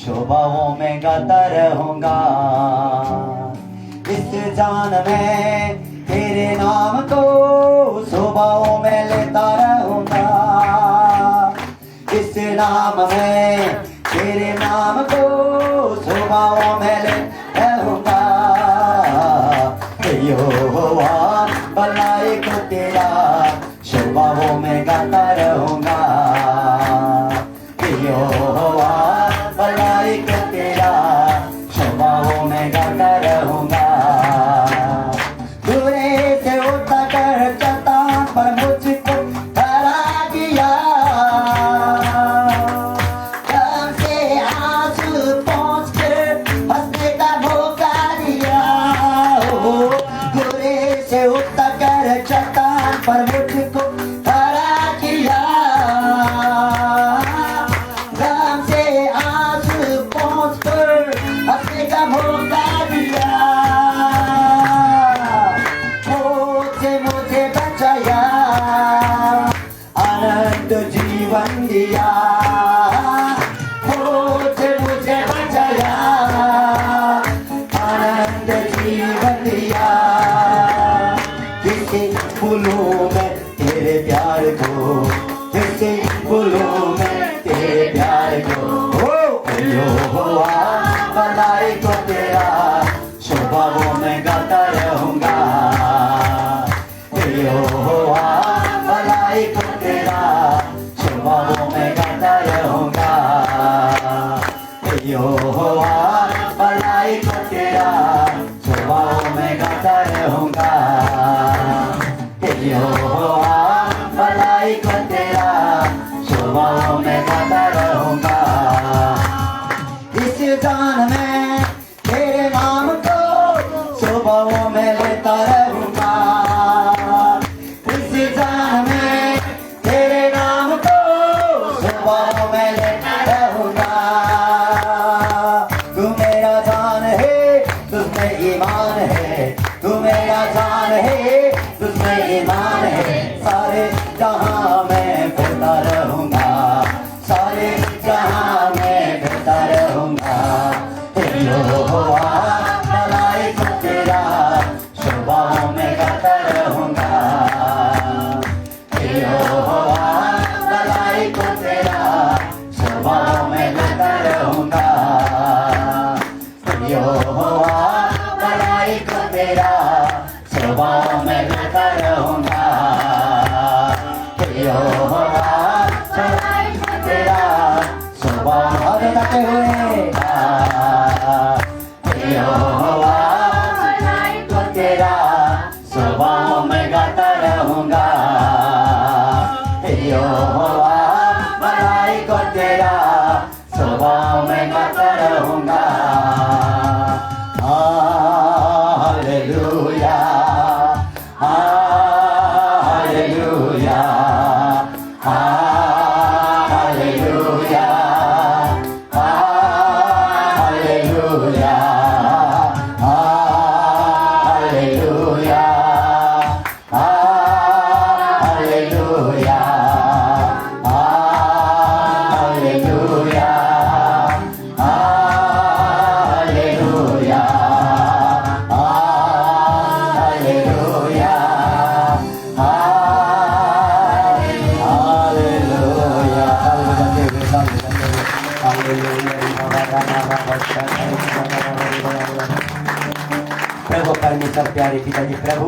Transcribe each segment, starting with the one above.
शोभाओं में गाता रहूंगा। इस जान में तेरे नाम को शोभाओं में लेता रहूंगा। इस नाम में तेरे नाम को शोभाओं में लेता रहूंगा। यहोवा भलाई को तेरा शोभाओं में गाता रहूंगा। यहोवा भलाई को तेरा शोभाओं में गाता रहूंगा। दूरे से उठा कर चट्टान पर मुझको खड़ा किया। गम से आंसू पोंछ कर हंसने का मौका दिया। दूरे से उठा कर चट्टान पर मुझको खड़ा किया। गम से आंसू पोंछ कर हंसने का मौका दिया। मौत से मुझे बचाया, अनंत जीवन दिया। मौत से मुझे बचाया, अनंत जीवन दिया। किसी फूलों में तेरे प्यार को, किसी फूलों में तेरे प्यार को। यहोवा भलाई को तेरा शोभाओं में गाता रहूंगा। यहोवा भलाई को तेरा शोभाओं में गाता रहूंगा। यहोवा भलाई को तेरा शोभाओं में गाता रहूंगा। यहोवा भलाई को तेरा शोभाओं में गाता रहूंगा। इस जान में तेरे नाम को शोभाओं में लेता रहूंगा। इस जान में तेरे नाम को शोभाओं में लेता रहूंगा। तू मेरा जान है, तुझमें ईमान है। तू मेरा जान है, तुझमें ईमान है। सारे जहां में फिरता रहूंगा। सारे जहां में फिरता रहूंगा। यहोवा भलाई को तेरा शोभाओं में गाता रहूंगा। यहोवा भलाई को तेरा शोभाओं में गाता रहूंगा। यहोवा भलाई को तेरा शोभाओं में गाता रहूंगा। यहोवा भलाई को तेरा शोभाओं में गाते हुए। यहोवा भलाई को तेरा शोभाओं में गाता रहूंगा। यहोवा भलाई को तेरा शोभाओं में गाता रहूंगा। Hallelujah, hallelujah, hallelujah, hallelujah, hallelujah, hallelujah, hallelujah, hallelujah, hallelujah, प्रभु परमेश्वर प्यारे पिताजी, प्रभु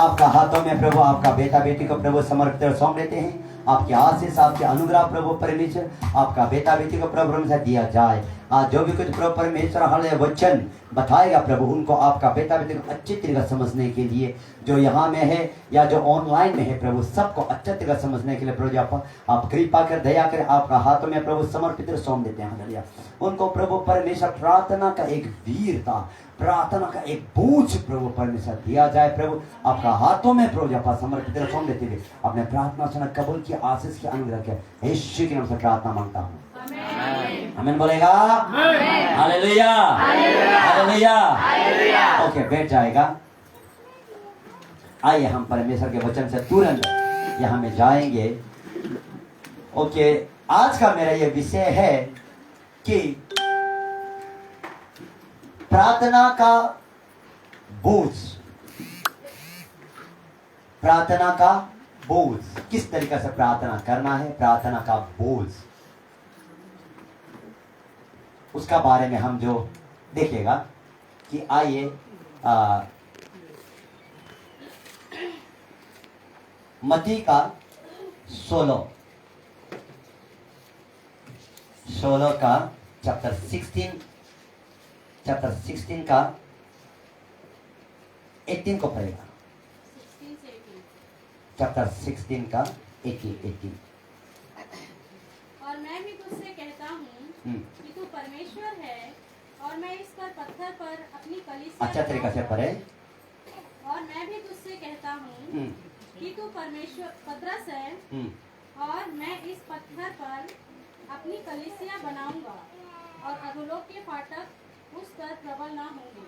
आपका हाथों में प्रभु आपका बेटा बेटी को प्रभु समर्पित और सौंप देते हैं। आपके आशीष आपके अनुग्रह प्रभु परमेश्वर आपका बेटा बेटी को प्रभु हमेशा दिया जाए। आज जो भी कुछ प्रभु परमेश्वर हमें वचन बताएगा प्रभु, उनको आपका बेटा बेटी को अच्छी तरीके समझने के लिए, जो यहाँ में है या जो ऑनलाइन में है प्रभु, सबको अच्छे तरीके समझने के लिए प्रभु आप कृपा कर दया कर आपका हाथों में प्रभु समर्पित और सौंप देते हैं। हालेलुया। उनको प्रभु परमेश्वर प्रार्थना का एक वीरता, प्रार्थना का एक बोझ प्रभु परमेश्वर दिया जाए। प्रभु आपका हाथों में प्रभु समर्पित और सौंप देते हुए अपने प्रार्थना सुना कबूल की आशीष की अनुग्रह के यीशु के नाम से प्रार्थना मांगता हूँ। आमीन बोलेगा। Hallelujah, hallelujah. ओके, बैठ जाएगा। आइए हम परमेश्वर के वचन से तुरंत यहाँ में जाएंगे। ओके, आज का मेरा ये विषय है कि प्रार्थना का बोझ, प्रार्थना का बोझ, किस तरीके से प्रार्थना करना है, प्रार्थना का बोझ, उसका बारे में हम जो देखेगा कि आइए मत्ती का 16 का चैप्टर 16 का 18 को पढ़ेगा। चैप्टर 16 का 18। और मैं भी तुझसे कहता हूँ कि तू परमेश्वर है, और मैं इस पर पत्थर पर अपनी कलीसिया अच्छा तरीका से पढ़े। और मैं भी तुझसे कहता हूँ कि तू परमेश्वर पतरस है, और मैं इस पत्थर पर अपनी कलीसिया बनाऊंगा, और अधोलोक के फाटक उस पर प्रबल ना होंगे।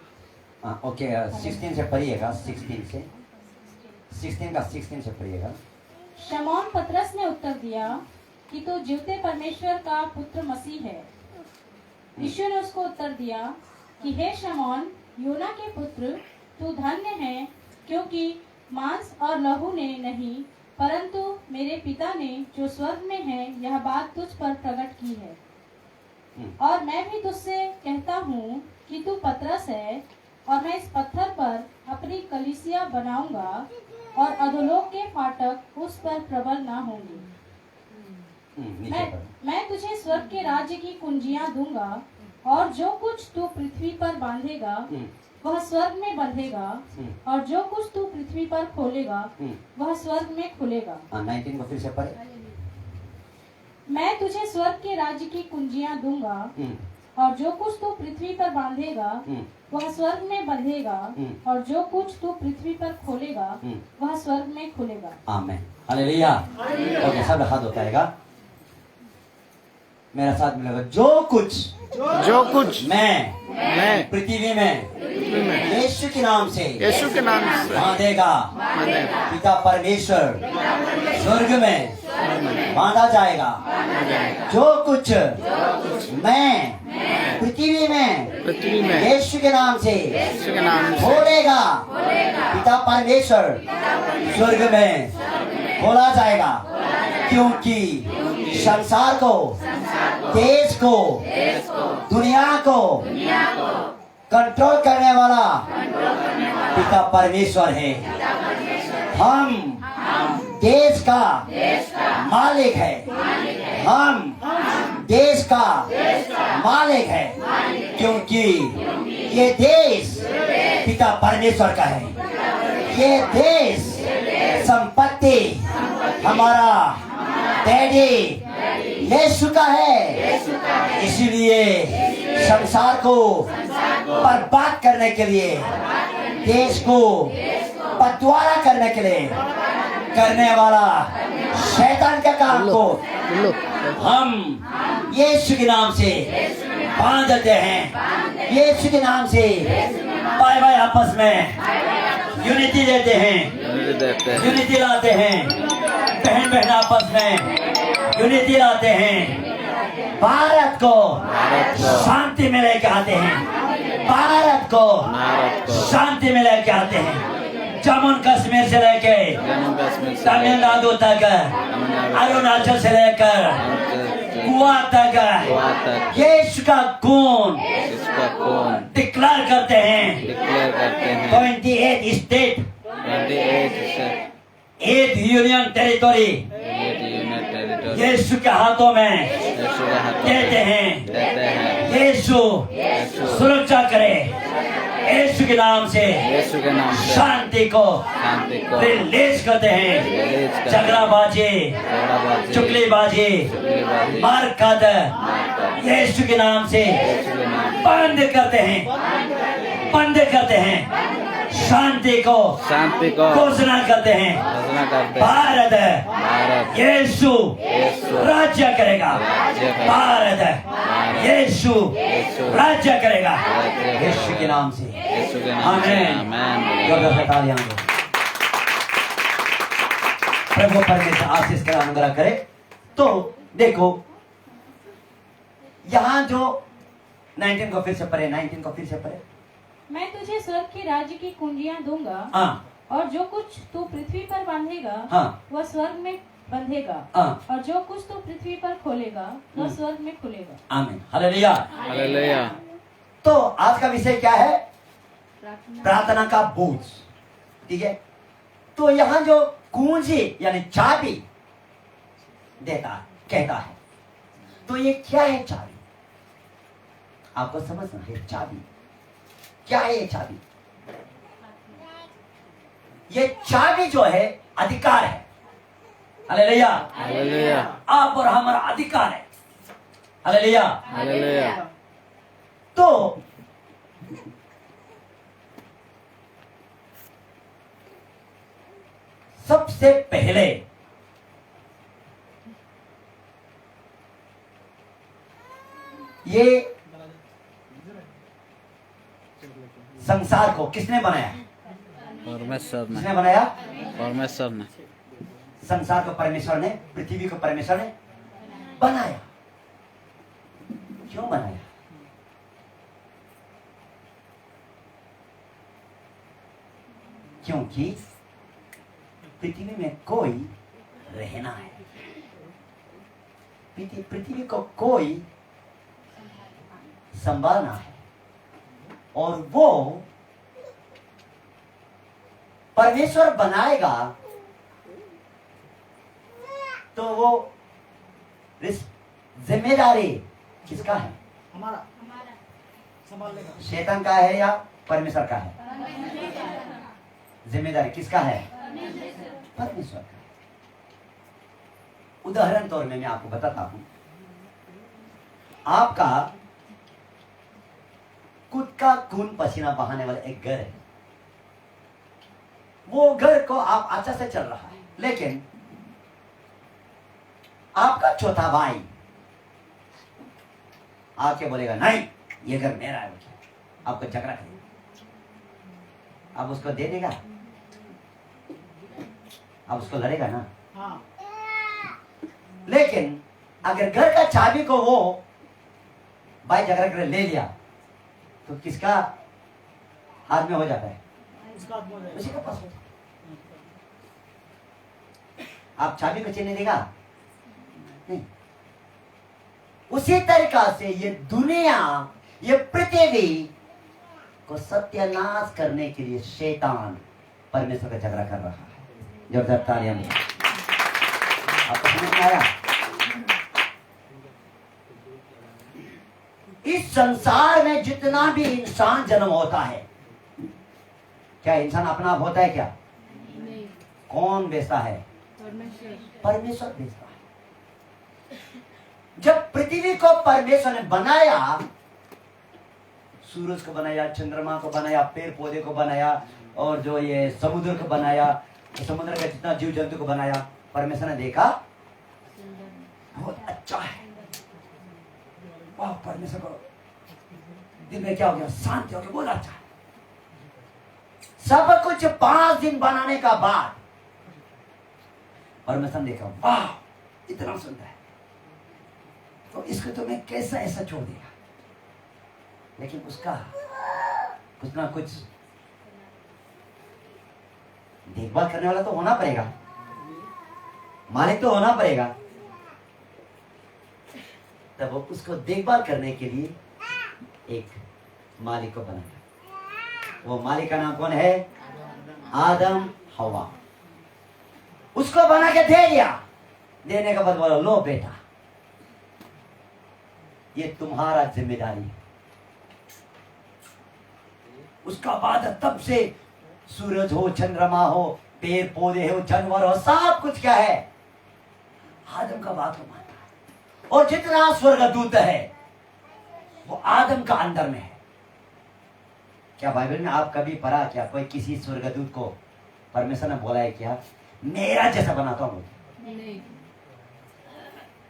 ओके 16 से पढ़िएगा। 16 का 16 से पढ़िएगा। शमौन पतरस ने उत्तर दिया कि तू जीवते परमेश्वर का पुत्र मसीह है। यीशु ने उसको उत्तर दिया कि हे शमौन, योना के पुत्र, तू धन्य है, क्योंकि मांस और लहू ने नहीं, परंतु मेरे पिता ने जो स्वर्ग में है यह बात तुझ पर प्रकट की है। और मैं भी तुझसे कहता हूँ कि तू पतरस है, और मैं इस पत्थर पर अपनी कलीसिया बनाऊंगा, और अधोलोक के फाटक उस पर प्रबल ना होंगे। मैं तुझे स्वर्ग के राज्य की कुंजियां दूंगा, और जो कुछ तू पृथ्वी पर बांधेगा वह स्वर्ग में बंधेगा, और जो कुछ तू पृथ्वी पर खोलेगा वह स्वर्ग में खुलेगा। 19 को फिर से पढ़े। मैं तुझे स्वर्ग के राज्य की कुंजियां दूंगा, और जो कुछ तू पृथ्वी पर बांधेगा वह स्वर्ग में बंधेगा, और जो कुछ तू पृथ्वी पर खोलेगा वह स्वर्ग में खुलेगा। आमीन, हालेलुया। ओके, सब हाथ उठाएगा, मेरा साथ मिलेगा। जो कुछ मैं पृथ्वी में यीशु के नाम से बांधेगा, पिता परमेश्वर स्वर्ग में बांधा जाएगा। जो कुछ मैं पृथ्वी में यीशु के नाम से खोलेगा, पिता परमेश्वर स्वर्ग में खोला जाएगा। क्योंकि संसार को, देश को, दुनिया को कंट्रोल करने वाला पिता परमेश्वर है। हम देश का मालिक है, हम देश का मालिक है, क्योंकि ये देश पिता परमेश्वर का है। ये देश संपत्ति हमारा डैडी यीशु का है। इसलिए संसार को बर्बाद करने के लिए, देश को बंटवारा करने के लिए करने वाला शैतान के काम को हम यीशु के नाम से बांधते हैं। यीशु के नाम से भाई भाई आपस में यूनिटी देते हैं, यूनिटी लाते हैं। बहन बहन आपस में यूनिटी लाते हैं। भारत को शांति में लेके आते हैं, भारत को शांति में लेके आते हैं। जम्मू कश्मीर से लेके तमिलनाडु तक, अरुणाचल से लेकर गोवा तक यीशु का खून डिक्लेयर करते हैं। 28 स्टेट, 8 यूनियन टेरिटोरी यीशु के हाथों में देते हैं। यीशु सुरक्षा करे, यीशु के नाम से शांति को रिलीज करते हैं। झगड़ाबाजी, चुगलीबाजी, मारकाट यीशु के नाम से बंद करते हैं, बंद करते हैं। शांति को घोषणा करते हैं। भारत यीशु राज्य करेगा, भारत यीशु राज्य करेगा यीशु के नाम से। आमीन। प्रभु परमेश्वर आशीष का अनुग्रह करे। तो देखो यहाँ जो 19 को फिर से पढ़े, 19 को फिर से पढ़े। मैं तुझे स्वर्ग के राज्य की कुंजियां दूंगा, हाँ और जो कुछ तू पृथ्वी पर बांधेगा हाँ वह स्वर्ग में बंधेगा, हाँ। और जो कुछ तू पृथ्वी पर खोलेगा वह स्वर्ग में खुलेगा। आमीन, हालेलुया। हालेलुया। तो आज का विषय क्या है? प्रार्थना का बोझ। ठीक है, तो यहां जो कुंजी यानी चाबी देता है, कहता है, तो ये क्या है चाबी? आपको समझना है चाबी क्या है। ये चाबी, ये चाबी जो है अधिकार है। हालेलुया। हालेलुया। आप और हमारा अधिकार है। हालेलुया। हालेलुया। तो सबसे पहले ये संसार को किसने बनाया? परमेश्वर ने। किसने बनाया? परमेश्वर ने। संसार को परमेश्वर ने, पृथ्वी को परमेश्वर ने बनाया। क्यों बनाया? क्योंकि पृथ्वी में कोई रहना है, पृथ्वी को कोई संभालना है, और वो परमेश्वर बनाएगा तो वो जिम्मेदारी किसका है? हमारा संभाल लेगा। शैतान का है या परमेश्वर का है? जिम्मेदारी किसका है? परमेश्वर का है। उदाहरण तौर में मैं आपको बताता हूं, आपका खुद का खून पसीना बहाने वाला एक घर है, वो घर को आप अच्छा से चल रहा है, लेकिन आपका चौथा भाई आके बोलेगा नहीं ये घर मेरा है, आपको झगड़ा करेगा, आप उसको दे देगा? आप उसको लड़ेगा ना? हाँ। लेकिन अगर घर का चाबी को वो भाई झगड़ा कर ले लिया तो किसका हाथ में हो जाता है? उसका हाथ में हो जाएगा। उसी के पास होता है। आप चाबी को छीनने देगा? नहीं। उसी तरीका से ये दुनिया, ये पृथ्वी को सत्यानाश करने के लिए शैतान परमेश्वर का झगड़ा कर रहा है। जोरदार तालियां दो। आपको समझ में आया? इस संसार में जितना भी इंसान जन्म होता है, क्या इंसान अपना आप होता है क्या? नहीं। कौन बेचता है? परमेश्वर बेचता है। जब पृथ्वी को परमेश्वर ने बनाया, सूरज को बनाया, चंद्रमा को बनाया, पेड़ पौधे को बनाया, और जो ये समुद्र को बनाया, समुद्र का जितना जीव जंतु को बनाया, परमेश्वर ने देखा बहुत अच्छा है। वाह, परमेश्वर को दिल में क्या हो गया? शांति हो गया, बहुत अच्छा है। सब कुछ 5 दिन बनाने का बाद परमेश्वर ने देखा, वाह इतना सुंदर है, तो इसको तो मैं कैसा ऐसा छोड़ दिया। लेकिन उसका कुछ ना कुछ देखभाल करने वाला तो होना पड़ेगा, मालिक तो होना पड़ेगा। तब वो उसको देखभाल करने के लिए एक मालिक को बनाया। वो मालिक का नाम कौन है? आदम हवा। उसको बना के दे दिया। देने के बाद बोला, लो बेटा ये तुम्हारा जिम्मेदारी है। उसका बाद तब से सूरज हो, चंद्रमा हो, पेड़ पौधे हो, जानवर हो, सब कुछ क्या है? आदम का बात को मानता है। और जितना स्वर्गदूत है वो आदम का अंदर में है। क्या बाइबल में आप कभी पढ़ा क्या कोई किसी स्वर्गदूत को परमेश्वर ने बोला है क्या मेरा जैसा बनाता हूं? नहीं।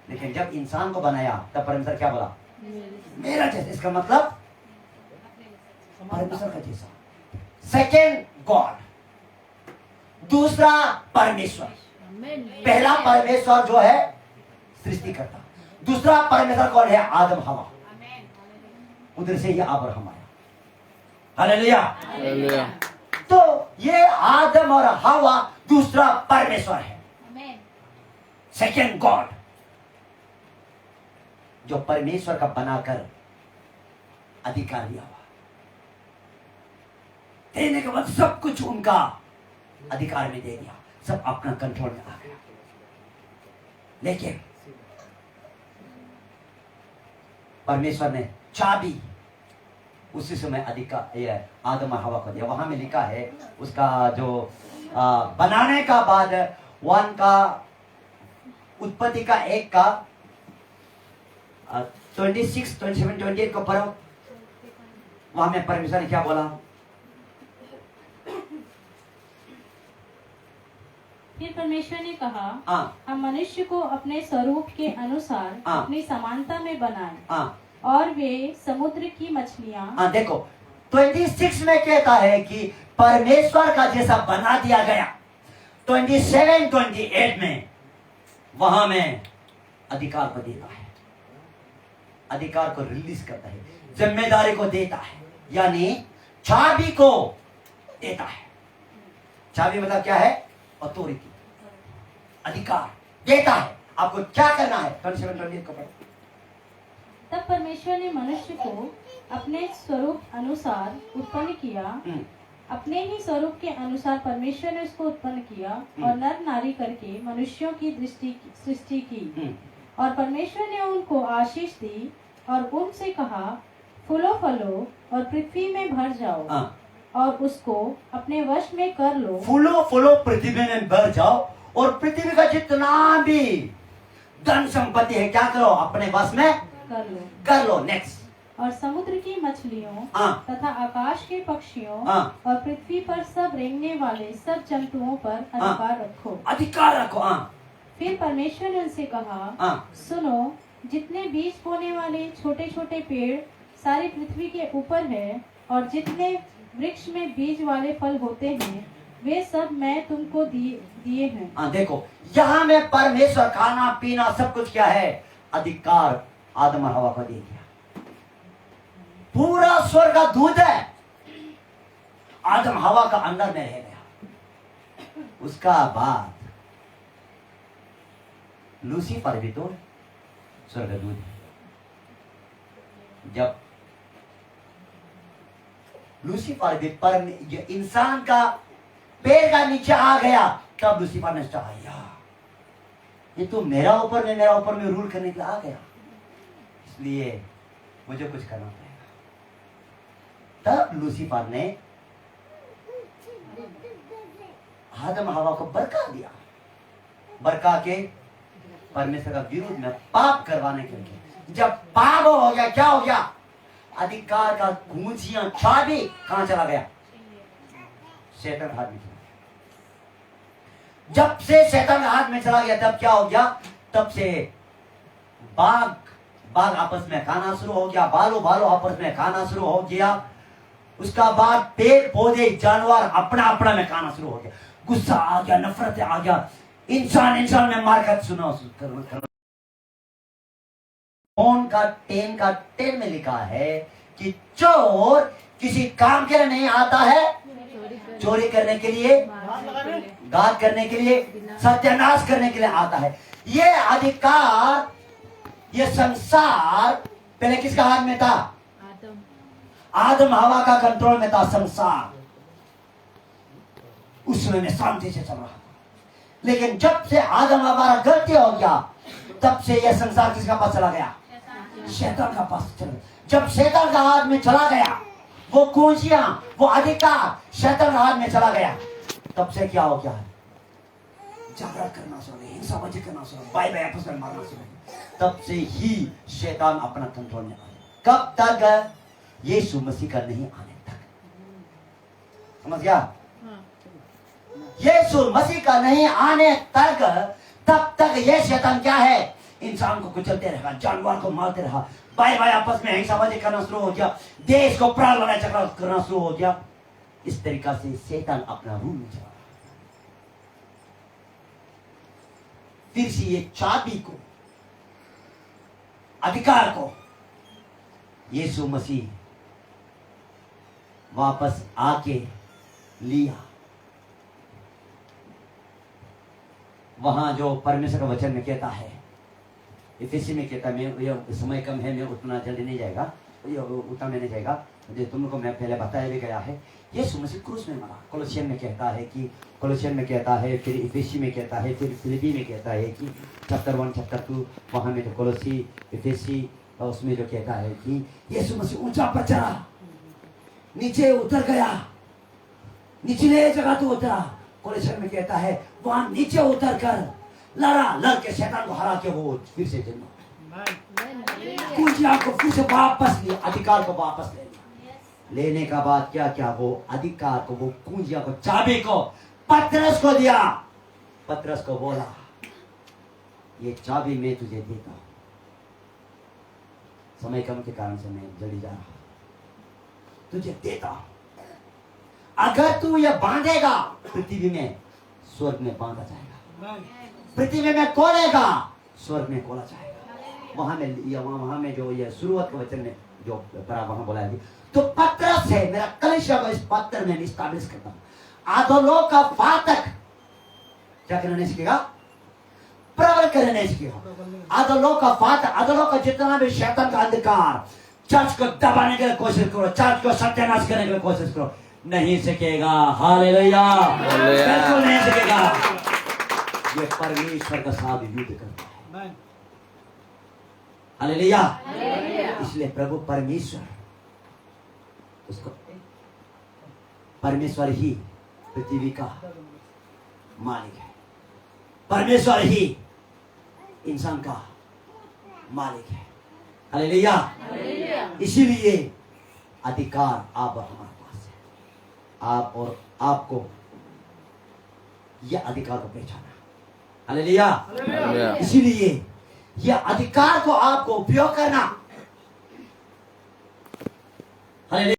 लेकिन जब इंसान को बनाया तब परमेश्वर क्या बोला? मेरा जैसा। इसका मतलब परमेश्वर का जैसा। सेकेंड गॉड, दूसरा परमेश्वर। पहला परमेश्वर जो है सृष्टि करता, दूसरा परमेश्वर कौन है? आदम हवा। उधर से ही अब्राहम आया। हालेलुया। हालेलुया। तो ये आदम और हवा दूसरा परमेश्वर है, सेकेंड गॉड, जो परमेश्वर का बनाकर अधिकार दिया हुआ, देने के बाद सब कुछ उनका अधिकार में दे दिया, सब अपना कंट्रोल में आ गया। लेकिन परमेश्वर ने चाबी उसी समय अधिकार ये आदम और हवा को दिया। वहां में लिखा है उसका जो बनाने का बाद 1 का उत्पत्ति का 1 का 26, 27, 28 को पढ़ो। वहां में परमेश्वर ने क्या बोला? फिर परमेश्वर ने कहा, हाँ। हम मनुष्य को अपने स्वरूप के अनुसार हाँ। अपनी समानता में बनाएं, हाँ और वे समुद्र की मछलियां। हाँ, देखो 26 में कहता है कि परमेश्वर का जैसा बना दिया गया। 27, 28 में वहां में अधिकार को देता है, अधिकार को रिलीज करता है, जिम्मेदारी को देता है, यानी चाबी को देता है। चाबी मतलब क्या है? अथॉरिटी, अधिकार देता है। आपको क्या करना है? 27, 28 को पढ़ो। तब परमेश्वर ने मनुष्य को अपने स्वरूप अनुसार उत्पन्न किया, अपने ही स्वरूप के अनुसार परमेश्वर ने उसको उत्पन्न किया और नर नारी करके मनुष्यों की सृष्टि की। और परमेश्वर ने उनको आशीष दी और उनसे कहा, फूलो फलो और पृथ्वी में भर जाओ और उसको अपने वश में कर लो। फूलो फूलो पृथ्वी में भर जाओ और पृथ्वी का जितना भी धन संपत्ति है क्या करो? अपने वश में कर लो। नेक्स्ट। और समुद्र की मछलियों तथा आकाश के पक्षियों और पृथ्वी पर सब रेंगने वाले सब जंतुओं पर अधिकार रखो। अधिकार रखो। फिर परमेश्वर ने उनसे कहा, सुनो, जितने बीज बोने वाले छोटे छोटे पेड़ सारी पृथ्वी के ऊपर है और जितने वृक्ष में बीज वाले फल होते हैं वे सब मैं तुमको दिए हैं। देखो यहाँ में परमेश्वर खाना पीना सब कुछ क्या है? अधिकार आदम और हवा को दे दिया। पूरा स्वर्ग का दूध है, आदम हवा का अंदर में रह गया। उसका बाद लूसीफर भी तो स्वर्गदूत है। जब लूसीफर भी जो इंसान का पैर का नीचे आ गया तब लूसीफर ने कहा, ये तो मेरा ऊपर में रूल करने के लिए आ गया, इसलिए मुझे कुछ करना पड़ेगा। तब लूसीफर ने आदम हवा को बरका दिया, बरका के परमेश्वर का विरोध में पाप करवाने के लिए। जब पाप हो गया क्या हो गया? अधिकार का कुंजियां चाबी कहां चला गया? शैतान हाथ में चला गया। जब से शैतान हाथ में चला गया तब क्या हो गया? तब से बाघ आपस में खाना शुरू हो गया, भालू आपस में खाना शुरू हो गया। उसका बाद पेड़ पौधे जानवर अपना में खाना शुरू हो गया। गुस्सा आ गया, नफरत आ गया, इंसान में मारकर सुना। फोन का 10 में लिखा है कि चोर किसी काम के लिए नहीं आता है, चोरी करने के लिए, घात करने के लिए, सत्यानाश करने के लिए आता है। ये अधिकार, ये संसार पहले किसका हाथ में था? आदम हवा का कंट्रोल में था संसार। उस समय में शांति से चल रहा था। लेकिन जब से आदम हमारा गलती हो गया तब से यह संसार किसका पास चला गया? शैतान का पास चला गया। जब शैतान का हाथ में चला गया, वो कुंजियां, वो अधिकार शैतान का हाथ में चला गया, तब से क्या हो गया? झगड़ा करना शुरू, हिंसाबाजी करना शुरू, भाई आपस में मारना शुरू। तब से ही शैतान अपना कंट्रोल में आ गया। कब तक? यीशु मसीह का नहीं आने तक। समझ गया? यीशु मसीह का नहीं आने तक, तब तक ये शैतान क्या है? इंसान को कुचलते रहा, जानवर को मारते रहा, भाई आपस में हिंसाबाजी करना शुरू हो गया, देश को प्राण लड़ाई झगड़ा करना शुरू हो गया। इस तरीका से शैतान अपना रूल में चला। फिर से ये चाबी को, अधिकार को यीशु मसीह वापस आके लिया। वहां जो परमेश्वर का वचन में कहता है, इफिसी में कहता है, मैं ये समय कम है, मैं उतना जल्दी नहीं जाएगा, ये उतना नहीं जाएगा, जो तुमको मैं पहले बताया भी गया है। यीशु मसीह क्रूस में मरा। कोलोसियन में कहता है कि, कोलोसियन में कहता है, फिर इफिसी में कहता है, फिर फिलिपी में कहता है कि चैप्टर 1 चैप्टर 2 वहां में जो कोलोसी इफिसी उसमें जो कहता है कि यीशु मसीह ऊंचा पर चढ़ा, नीचे उतर गया, निचले जगह तो उतरा। कोलोसियन में कहता है वहां नीचे उतर कर लड़ा, लड़ के शैतान को हरा के वो फिर से जन्मा, कुंजिया को फिर से वापस लिया, अधिकार को वापस ले लिया। लेने का बाद क्या क्या, वो अधिकार को, वो कुंजिया को, चाबी को पतरस को दिया। पतरस को बोला ये चाबी मैं तुझे देता हूं। समय कम के कारण से मैं जल्दी जा रहा हूं, तुझे देता हूं। अगर तू ये बांधेगा पृथ्वी में, स्वर्ग में बांधा जाएगा, पृथ्वी में खोलेगा, स्वर्ग में खोला जाएगा। वहां में जो ये शुरुआत के वचन में जो परा वहां बोला है, तो पतरस है मेरा कलीसिया को इस पत्थर में इस्टेब्लिश करता हूं। आधोलोक का फाटक क्या करना नहीं सीखेगा, प्रबल करना नहीं सीखेगा। आधोलोक का फाटक, आधोलोक का जितना भी शैतान का अंधकार, चर्च को दबाने के लिए कोशिश करो, चर्च को सत्यानाश करने के लिए कोशिश करो, नहीं सकेगा। हालेलुया, बिल्कुल नहीं सकेगा। ये परमेश्वर का साथ युद्ध करता है। हालेलुया। इसलिए प्रभु परमेश्वर, उसको परमेश्वर ही पृथ्वी का मालिक है, परमेश्वर ही इंसान का मालिक है। हालेलुया। इसीलिए अधिकार आप हमारे पास है। आप और आपको यह अधिकार को पहचाना। हालेलुया। इसीलिए यह अधिकार को आपको उपयोग करना। हालेलुया।